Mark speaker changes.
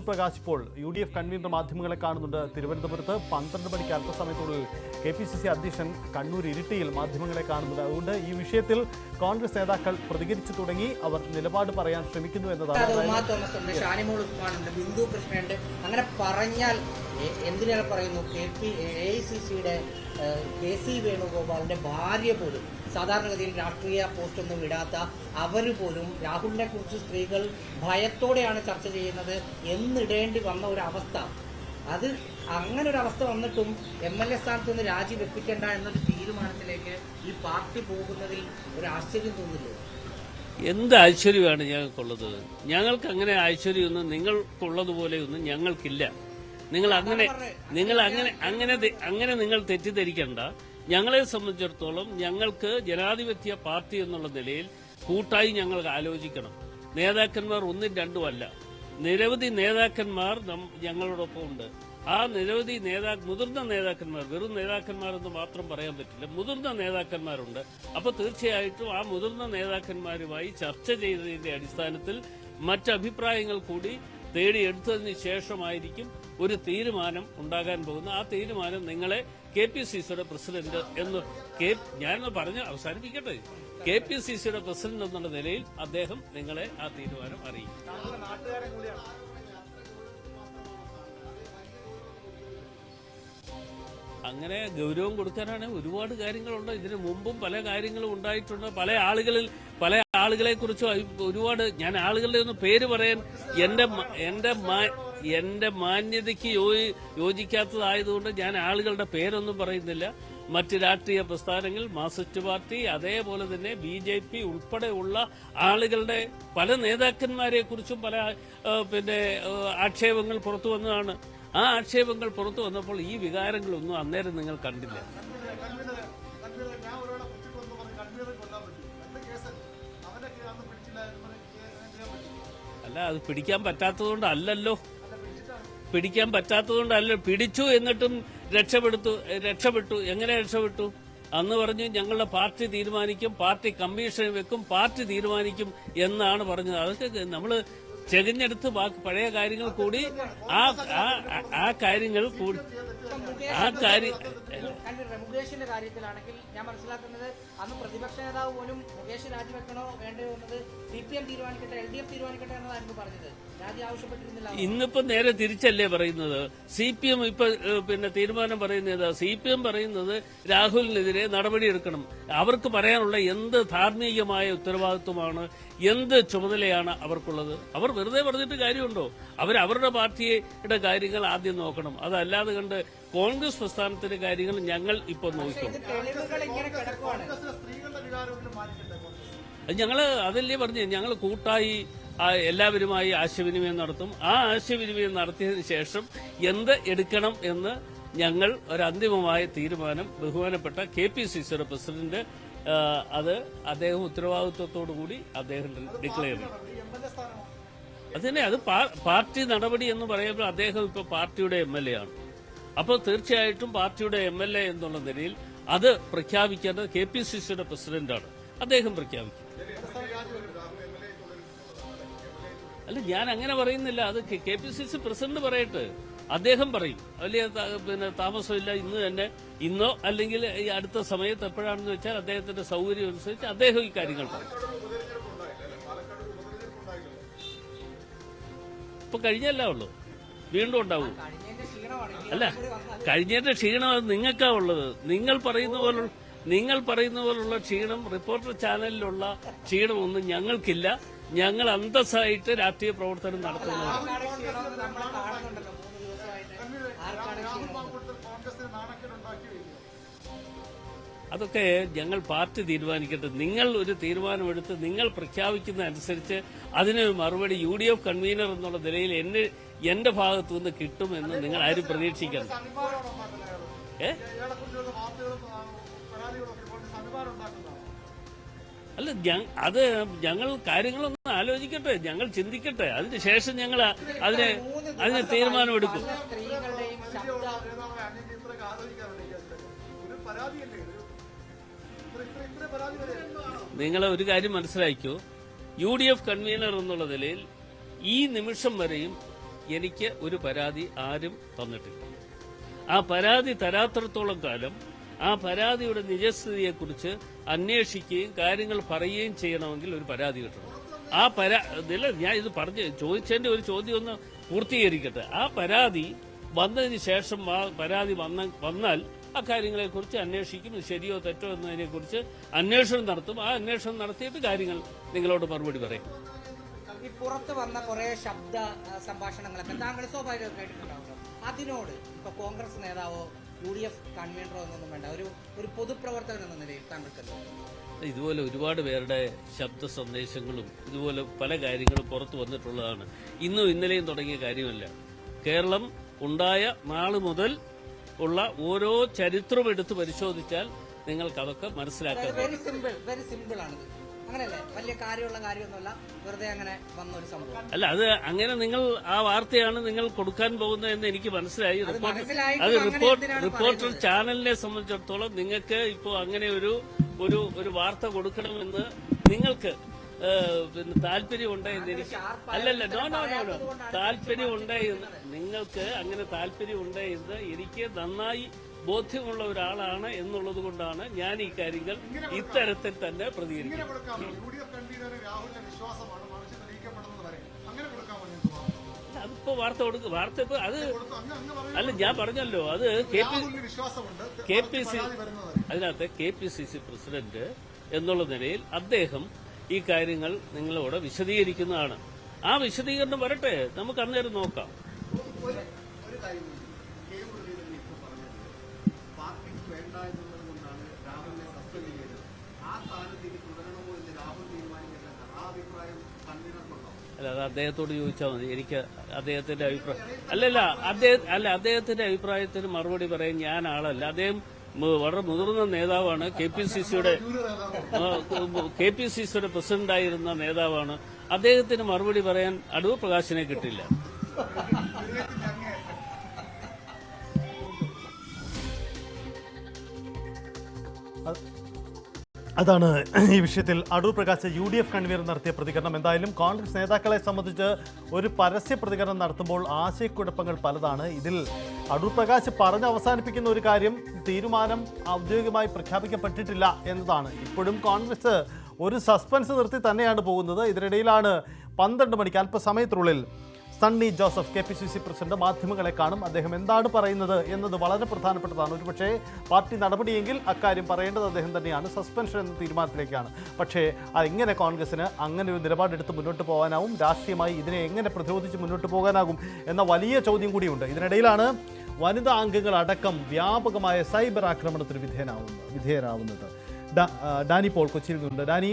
Speaker 1: പ്രകാശ് ഇപ്പോൾ UDF convener മാധ്യമങ്ങളെ കാണുന്നുണ്ട്. തിരുവനന്തപുരത്ത് 12 മണിക്ക് അല്പസമയത്തോട് KPCC അധ്യക്ഷൻ കണ്ണൂർ ഇരിട്ടിയിൽ മാധ്യമങ്ങളെ കാണുന്നുണ്ട്. അതുകൊണ്ട് ഈ വിഷയത്തിൽ കോൺഗ്രസ് നേതാക്കൾ പ്രതികരിച്ചു തുടങ്ങി. അവർ നിലപാട് പറയാൻ ശ്രമിക്കുന്നു എന്നതാണ്.
Speaker 2: ബിന്ദു കൃഷ്ണനുണ്ട്. അങ്ങനെ പറഞ്ഞാൽ എന്തിനേറെ പറയുന്നു, AICCയുടെ KC വേണുഗോപാലിന്റെ ഭാര്യ പോലും സാധാരണഗതിയിൽ രാഷ്ട്രീയ പോസ്റ്റൊന്നും ഇടാത്ത അവർ പോലും രാഹുലിനെ കുറിച്ച് സ്ത്രീകൾ ഭയത്തോടെയാണ് ചർച്ച ചെയ്യുന്നത് എന്നിടേണ്ടി വന്ന ഒരു അവസ്ഥ. അത് അങ്ങനെ ഒരു അവസ്ഥ വന്നിട്ടും MLA സ്ഥാനത്ത് നിന്ന് രാജിവെപ്പിക്കേണ്ട എന്നൊരു തീരുമാനത്തിലേക്ക് ഈ പാർട്ടി പോകുന്നതിൽ ഒരു ആശ്ചര്യം തോന്നില്ലേ?
Speaker 3: എന്ത് ഐശ്വര്യമാണ് ഞങ്ങൾക്കുള്ളത്? ഞങ്ങൾക്ക് അങ്ങനെ ഐശ്വര്യമൊന്നും നിങ്ങൾക്കുള്ളതുപോലെയൊന്നും ഞങ്ങൾക്കില്ല. നിങ്ങൾ നിങ്ങൾ തെറ്റിദ്ധരിക്കേണ്ട. ഞങ്ങളെ സംബന്ധിച്ചിടത്തോളം ഞങ്ങൾക്ക് ജനാധിപത്യ പാർട്ടി എന്നുള്ള നിലയിൽ കൂട്ടായി ഞങ്ങൾ ആലോചിക്കണം. നേതാക്കന്മാർ ഒന്നും രണ്ടും അല്ല, നിരവധി നേതാക്കന്മാർ ഞങ്ങളോടൊപ്പം ഉണ്ട്. ആ നിരവധി മുതിർന്ന നേതാക്കന്മാർ, വെറും നേതാക്കന്മാരെന്ന് മാത്രം പറയാൻ പറ്റില്ല, മുതിർന്ന നേതാക്കന്മാരുണ്ട്. അപ്പൊ തീർച്ചയായിട്ടും ആ മുതിർന്ന നേതാക്കന്മാരുമായി ചർച്ച ചെയ്തതിന്റെ അടിസ്ഥാനത്തിൽ മറ്റഭിപ്രായങ്ങൾ കൂടി തേടിയെടുത്തതിന് ശേഷമായിരിക്കും ഒരു തീരുമാനം ഉണ്ടാകാൻ പോകുന്നത്. ആ തീരുമാനം നിങ്ങളെ KPCCയുടെ പ്രസിഡന്റ് എന്ന് ഞാനൊന്ന് പറഞ്ഞ് അവസാനിപ്പിക്കട്ടെ. KPCCയുടെ പ്രസിഡന്റ് എന്നുള്ള നിലയിൽ അദ്ദേഹം നിങ്ങളെ ആ തീരുമാനം അറിയിക്കും. അങ്ങനെ ഗൗരവം കൊടുക്കാനാണ് ഒരുപാട് കാര്യങ്ങളുണ്ട്. ഇതിനു മുമ്പും പല കാര്യങ്ങളും ഉണ്ടായിട്ടുണ്ട്. പല ആളുകളെ കുറിച്ച് ഒരുപാട്, ഞാൻ ആളുകളുടെ ഒന്നും പേര് പറയാൻ എന്റെ മാന്യതയ്ക്ക് യോജിക്കാത്തതായതുകൊണ്ട് ഞാൻ ആളുകളുടെ പേരൊന്നും പറയുന്നില്ല. മറ്റ് രാഷ്ട്രീയ പ്രസ്ഥാനങ്ങൾ, മാർക്സിസ്റ്റ് പാർട്ടി, അതേപോലെ തന്നെ BJP ഉൾപ്പെടെയുള്ള ആളുകളുടെ പല നേതാക്കന്മാരെ കുറിച്ചും പല ആക്ഷേപങ്ങൾ പുറത്തു വന്നതാണ്. ആ ആക്ഷേപങ്ങൾ പുറത്തു വന്നപ്പോൾ ഈ വികാരങ്ങളൊന്നും അന്നേരം നിങ്ങൾ കണ്ടില്ല. അല്ല, അത് പിടിക്കാൻ പറ്റാത്തതുകൊണ്ടല്ലോ. പിടിച്ചു എന്നിട്ടും രക്ഷപ്പെട്ടു. എങ്ങനെ രക്ഷപ്പെട്ടു? അന്ന് പറഞ്ഞു ഞങ്ങളുടെ പാർട്ടി തീരുമാനിക്കും, പാർട്ടി കമ്മീഷൻ വെക്കും, പാർട്ടി തീരുമാനിക്കും എന്നാണ് പറഞ്ഞത്. അതൊക്കെ നമ്മള് ചെകഞ്ഞെടുത്ത് പഴയ കാര്യങ്ങൾ കൂടി
Speaker 2: മുകേഷിന്റെ കാര്യത്തിലാണെങ്കിൽ ഞാൻ മനസ്സിലാക്കുന്നത് അന്ന് പ്രതിപക്ഷ നേതാവ് പോലും മുകേഷ് രാജിവെക്കണോ വേണ്ടയോ എന്നത് CPM തീരുമാനിക്കട്ടെ, LDF തീരുമാനിക്കട്ടെ എന്നതായിരുന്നു പറഞ്ഞത്. രാജി ആവശ്യപ്പെട്ടിരുന്നില്ല.
Speaker 3: ഇന്നിപ്പോ നേരെ തിരിച്ചല്ലേ പറയുന്നത്. CPM ഇപ്പൊ തീരുമാനം പറയുന്നത്, CPM പറയുന്നത് രാഹുലിനെതിരെ നടപടിയെടുക്കണം. അവർക്ക് പറയാനുള്ള എന്ത് ധാർമ്മികമായ ഉത്തരവാദിത്വമാണ്, എന്ത് ചുമതലയാണ് അവർക്കുള്ളത്? അവർ വെറുതെ പറഞ്ഞിട്ട് കാര്യമുണ്ടോ? അവരുടെ പാർട്ടിയുടെ കാര്യങ്ങൾ ആദ്യം നോക്കണം. അതല്ലാതെ കണ്ട് കോൺഗ്രസ് പ്രസ്ഥാനത്തിന്റെ കാര്യങ്ങൾ ഞങ്ങൾ ഇപ്പോൾ നോക്കും. ഞങ്ങള് അതല്ലേ പറഞ്ഞേ, ഞങ്ങൾ കൂട്ടായി എല്ലാവരുമായി ആശയവിനിമയം നടത്തും. ആ ആശയവിനിമയം നടത്തിയതിനു ശേഷം എന്ത് എടുക്കണം എന്ന് ഞങ്ങൾ ഒരു അന്തിമമായ തീരുമാനം ബഹുമാനപ്പെട്ട KPCCയുടെ പ്രസിഡന്റ് അദ്ദേഹം ഉത്തരവാദിത്വത്തോടുകൂടി അദ്ദേഹം ഡിക്ലെയർ ചെയ്യും. അതുതന്നെ, അത് പാർട്ടി നടപടി എന്ന് പറയുമ്പോൾ അദ്ദേഹം ഇപ്പൊ പാർട്ടിയുടെ MLA ആണ്. അപ്പോൾ തീർച്ചയായിട്ടും പാർട്ടിയുടെ MLA എന്നുള്ള നിലയിൽ അത് പ്രഖ്യാപിക്കേണ്ടത് KPCCയുടെ പ്രസിഡന്റാണ്. അദ്ദേഹം പ്രഖ്യാപിക്കും. അല്ല, ഞാൻ അങ്ങനെ പറയുന്നില്ല. അത് KPCC പ്രസിഡന്റ് പറയട്ടെ, അദ്ദേഹം പറയും. വലിയ താമസമില്ല. ഇന്നോ അല്ലെങ്കിൽ ഈ അടുത്ത സമയത്ത് എപ്പോഴാണെന്ന് വെച്ചാൽ അദ്ദേഹത്തിന്റെ സൗകര്യം അനുസരിച്ച് അദ്ദേഹം ഈ കാര്യങ്ങൾ പറയും. ഇപ്പൊ കഴിഞ്ഞല്ലേ ഉള്ളൂ, വീണ്ടും ഉണ്ടാവും. അല്ല, കഴിഞ്ഞതിന്റെ ക്ഷീണം അത് നിങ്ങൾക്കാ ഉള്ളത്. നിങ്ങൾ പറയുന്ന പോലുള്ള ക്ഷീണം, റിപ്പോർട്ടർ ചാനലിലുള്ള ക്ഷീണമൊന്നും ഞങ്ങൾക്കില്ല. ഞങ്ങൾ അന്തസ്സായിട്ട് രാഷ്ട്രീയ പ്രവർത്തനം നടത്തുന്നതാണ്. അതൊക്കെ ഞങ്ങൾ പാർട്ടി തീരുമാനിക്കട്ടെ. നിങ്ങൾ ഒരു തീരുമാനമെടുത്ത് നിങ്ങൾ പ്രഖ്യാപിക്കുന്ന അനുസരിച്ച് അതിനൊരു മറുപടി UDF കൺവീനർ എന്നുള്ള നിലയിൽ എന്റെ ഭാഗത്തുനിന്ന് കിട്ടുമെന്ന് നിങ്ങൾ ആരും പ്രതീക്ഷിക്കണം. അല്ല, അത് ഞങ്ങൾ കാര്യങ്ങളൊന്നും ആലോചിക്കട്ടെ, ഞങ്ങൾ ചിന്തിക്കട്ടെ. അതിനുശേഷം ഞങ്ങൾ അതിന് തീരുമാനമെടുക്കും. നിങ്ങളെ ഒരു കാര്യം മനസ്സിലാക്കൂ, UDF കൺവീനർ എന്നുള്ള നിലയിൽ ഈ നിമിഷം വരെയും എനിക്ക് ഒരു പരാതി ആരും തന്നിട്ടില്ല. ആ പരാതി തരാത്തിടത്തോളം കാലം ആ പരാതിയുടെ നിജസ്ഥിതിയെക്കുറിച്ച് അന്വേഷിക്കുകയും കാര്യങ്ങൾ പറയുകയും ചെയ്യണമെങ്കിൽ ഒരു പരാതി കിട്ടണം. ഇതില്ല, ഞാൻ ഇത് ചോദിച്ചതിന്റെ ഒരു ചോദ്യം ഒന്ന് പൂർത്തീകരിക്കട്ടെ. ആ പരാതി വന്നതിന് ശേഷം ആ പരാതി വന്നാൽ അക്കാര്യങ്ങളെക്കുറിച്ച് അന്വേഷിക്കും. ശരിയോ തെറ്റോ എന്നതിനെക്കുറിച്ച് അന്വേഷണം നടത്തും. ആ അന്വേഷണം നടത്തിയിട്ട് കാര്യങ്ങൾ നിങ്ങളോട് മറുപടി പറയും.
Speaker 2: ഈ പുറത്ത് വന്ന കുറെ ശബ്ദ സംഭാഷണങ്ങളൊക്കെ താങ്കൾ സ്വാഭാവികമായിട്ട് കേട്ടിട്ടുണ്ടാവുമല്ലോ. അതിനോട് ഇപ്പൊ കോൺഗ്രസ് നേതാവോ UDF കൺവീനറോ എന്നൊന്നും വേണ്ട, ഒരു പൊതുപ്രവർത്തകൻ എന്ന നിലയിൽ താങ്കൾക്ക്
Speaker 3: ഇതുപോലെ ഒരുപാട് പേരുടെ ശബ്ദ സന്ദേശങ്ങളും ഇതുപോലെ പല കാര്യങ്ങളും പുറത്തു വന്നിട്ടുള്ളതാണ്. ഇന്നും ഇന്നലെയും തുടങ്ങിയ കാര്യമല്ല. കേരളം ഉണ്ടായ നാള് മുതൽ ഉള്ള ഓരോ ചരിത്രം എടുത്ത് പരിശോധിച്ചാൽ നിങ്ങൾക്ക് അതൊക്കെ മനസ്സിലാക്കാം.
Speaker 2: വെരി സിമ്പിൾ ആണിത്. അങ്ങനെയല്ലേ, വലിയ കാര്യമുള്ള കാര്യമൊന്നുമല്ല, വെറുതെ അങ്ങനെ വന്ന ഒരു സംഭവം
Speaker 3: അല്ല. അത് അങ്ങനെ നിങ്ങൾ ആ വാർത്തയാണ് നിങ്ങൾ കൊടുക്കാൻ പോകുന്നത് എന്ന് എനിക്ക് മനസ്സിലായി. റിപ്പോർട്ടർ ചാനലിനെ സംബന്ധിച്ചിടത്തോളം നിങ്ങൾക്ക് ഇപ്പോൾ അങ്ങനെ ഒരു വാർത്ത കൊടുക്കണമെന്ന് നിങ്ങൾക്ക് പിന്നെ താല്പര്യമുണ്ടെന്ന് എനിക്ക് അല്ലല്ല നോ താല്പര്യമുണ്ടെന്ന് നിങ്ങൾക്ക് അങ്ങനെ താല്പര്യമുണ്ടെന്ന് എനിക്ക് നന്നായി ബോധ്യമുള്ള ഒരാളാണ് എന്നുള്ളത് കൊണ്ടാണ് ഞാൻ ഈ കാര്യങ്ങൾ ഇത്തരത്തിൽ തന്നെ പ്രതികരിക്കുന്നത്. അതിപ്പോ വാർത്ത ഇപ്പൊ അത് അല്ല, ഞാൻ പറഞ്ഞല്ലോ, അത് അതിനകത്ത് KPCC പ്രസിഡന്റ് എന്നുള്ള നിലയിൽ അദ്ദേഹം ഈ കാര്യങ്ങൾ നിങ്ങളോട് വിശദീകരിക്കുന്നതാണ്. ആ വിശദീകരണം വരട്ടെ, നമുക്ക് അന്നേരം നോക്കാം. അല്ല, അത് അദ്ദേഹത്തോട് ചോദിച്ചാൽ മതി. എനിക്ക് അദ്ദേഹത്തിന്റെ അഭിപ്രായം അദ്ദേഹത്തിന്റെ അഭിപ്രായത്തിന് മറുപടി പറയാൻ ഞാൻ ആളല്ല. അദ്ദേഹം വളരെ മുതിർന്ന നേതാവാണ്. KPCCയുടെ പ്രസിഡന്റായിരുന്ന നേതാവാണ്. അദ്ദേഹത്തിന് മറുപടി പറയാൻ അടൂർ പ്രകാശിനെ കിട്ടില്ല.
Speaker 1: അതാണ് ഈ വിഷയത്തിൽ അടൂർ പ്രകാശ് UDF കൺവീനർ നടത്തിയ പ്രതികരണം. എന്തായാലും കോൺഗ്രസ് നേതാക്കളെ സംബന്ധിച്ച് ഒരു പരസ്യ പ്രതികരണം നടത്തുമ്പോൾ ആശയക്കുഴപ്പങ്ങൾ പലതാണ്. ഇതിൽ അടൂർ പ്രകാശ് പറഞ്ഞ് അവസാനിപ്പിക്കുന്ന ഒരു കാര്യം, തീരുമാനം ഔദ്യോഗികമായി പ്രഖ്യാപിക്കപ്പെട്ടിട്ടില്ല എന്നതാണ്. ഇപ്പോഴും കോൺഗ്രസ് ഒരു സസ്പെൻസ് നിർത്തി തന്നെയാണ് പോകുന്നത്. ഇതിനിടയിലാണ് 12 മണിക്ക് അല്പസമയത്തിനുള്ളിൽ സണ്ണി ജോസഫ് KPCC പ്രസിഡന്റ് മാധ്യമങ്ങളെ കാണും. അദ്ദേഹം എന്താണ് പറയുന്നത് എന്നത് വളരെ പ്രധാനപ്പെട്ടതാണ്. ഒരുപക്ഷേ പാർട്ടി നടപടിയെങ്കിൽ അക്കാര്യം പറയേണ്ടത് അദ്ദേഹം തന്നെയാണ്. സസ്പെൻഷൻ എന്ന തീരുമാനത്തിലേക്കാണ്. പക്ഷേ എങ്ങനെ കോൺഗ്രസിന് അങ്ങനെ ഒരു നിലപാടെടുത്ത് മുന്നോട്ട് പോകാനാവും, രാഷ്ട്രീയമായി ഇതിനെ എങ്ങനെ പ്രതിരോധിച്ച് മുന്നോട്ട് പോകാനാകും എന്ന വലിയ ചോദ്യം കൂടിയുണ്ട്. ഇതിനിടയിലാണ് വനിതാ അംഗങ്ങൾ അടക്കം വ്യാപകമായ സൈബർ ആക്രമണത്തിന് വിധേയരാവുന്നത്. ഡാനി പോൾ കൊച്ചിയിൽ നിന്നുണ്ട്. ഡാനി,